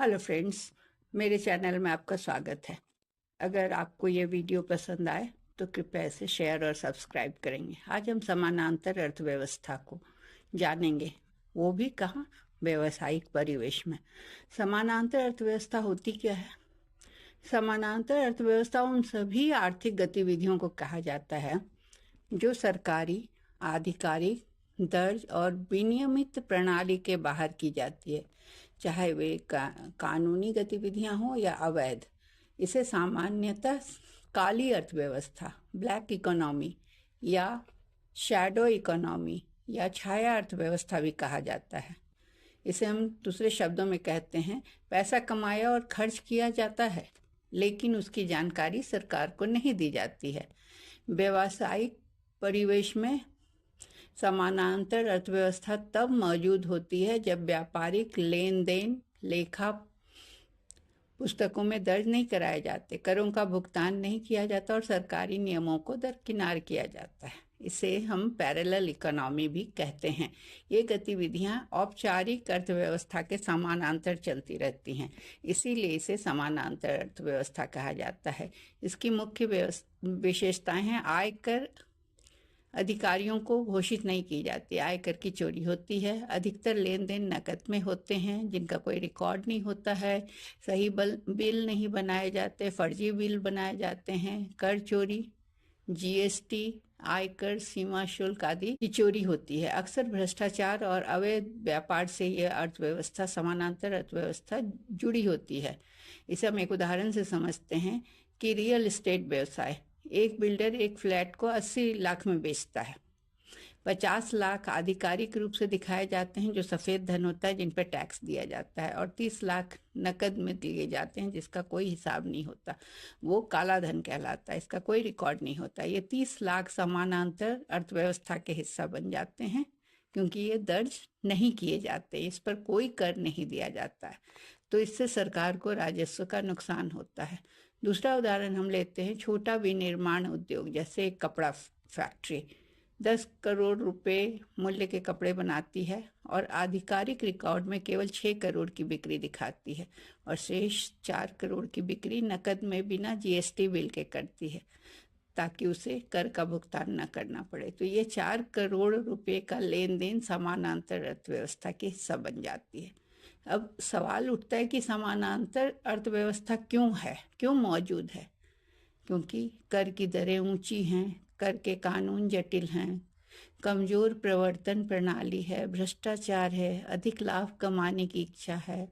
Hello friends, मेरे channel में आपका स्वागत है। अगर आपको ये वीडियो पसंद आए तो कृपया इसे शेयर और सब्सक्राइब करेंगे। आज हम समानांतर अर्थव्यवस्था को जानेंगे, वो भी कहाँ, व्यवसायिक परिवेश में। समानांतर अर्थव्यवस्था होती क्या है? समानांतर अर्थव्यवस्था उन सभी आर्थिक गतिविधियों को कहा जाता है जो सरकारी, आधिकारिक, दर्ज और विनियमित प्रणाली के बाहर की जाती है, चाहे वे कानूनी गतिविधियां हों या अवैध। इसे सामान्यतः काली अर्थव्यवस्था, ब्लैक इकोनॉमी या शैडो इकोनॉमी या छाया अर्थव्यवस्था भी कहा जाता है। इसे हम दूसरे शब्दों में कहते हैं, पैसा कमाया और खर्च किया जाता है लेकिन उसकी जानकारी सरकार को नहीं दी जाती है। व्यावसायिक परिवेश में समानांतर अर्थव्यवस्था तब मौजूद होती है जब व्यापारिक लेन देन लेखा पुस्तकों में दर्ज नहीं कराए जाते, करों का भुगतान नहीं किया जाता और सरकारी नियमों को दरकिनार किया जाता है। इसे हम पैरेलल इकोनॉमी भी कहते हैं। ये गतिविधियां औपचारिक अर्थव्यवस्था के समानांतर चलती रहती हैं, इसीलिए इसे समानांतर अर्थव्यवस्था कहा जाता है। इसकी मुख्य विशेषताएं हैं, आयकर अधिकारियों को घोषित नहीं की जाती, आयकर की चोरी होती है, अधिकतर लेन देन नकद में होते हैं जिनका कोई रिकॉर्ड नहीं होता है, सही बिल नहीं बनाए जाते, फर्जी बिल बनाए जाते हैं, कर चोरी, जीएसटी, आयकर, सीमा शुल्क आदि की चोरी होती है। अक्सर भ्रष्टाचार और अवैध व्यापार से यह अर्थव्यवस्था, समानांतर अर्थव्यवस्था जुड़ी होती है। इसे हम एक उदाहरण से समझते हैं कि रियल एस्टेट व्यवसाय, एक बिल्डर एक फ्लैट को 80 लाख में बेचता है। 50 लाख आधिकारिक रूप से दिखाए जाते हैं जो सफेद धन होता है, जिन पर टैक्स दिया जाता है, और 30 लाख नकद में दिए जाते हैं जिसका कोई हिसाब नहीं होता, वो काला धन कहलाता है, इसका कोई रिकॉर्ड नहीं होता। ये 30 लाख समानांतर अर्थव्यवस्था के हिस्सा बन जाते हैं क्योंकि ये दर्ज नहीं किए जाते, इस पर कोई कर नहीं दिया जाता है, तो इससे सरकार को राजस्व का नुकसान होता है। दूसरा उदाहरण हम लेते हैं, छोटा विनिर्माण उद्योग, जैसे एक कपड़ा फैक्ट्री 10 करोड़ रुपए मूल्य के कपड़े बनाती है और आधिकारिक रिकॉर्ड में केवल 6 करोड़ की बिक्री दिखाती है और शेष 4 करोड़ की बिक्री नकद में बिना जीएसटी बिल के करती है ताकि उसे कर का भुगतान न करना पड़े। तो ये 4 करोड़ रुपए का लेन देन समानांतर अर्थव्यवस्था के हिस्सा बन जाती है। अब सवाल उठता है कि समानांतर अर्थव्यवस्था क्यों है, क्यों मौजूद है? क्योंकि कर की दरें ऊंची हैं, कर के कानून जटिल हैं, कमजोर प्रवर्तन प्रणाली है, भ्रष्टाचार है, अधिक लाभ कमाने की इच्छा है,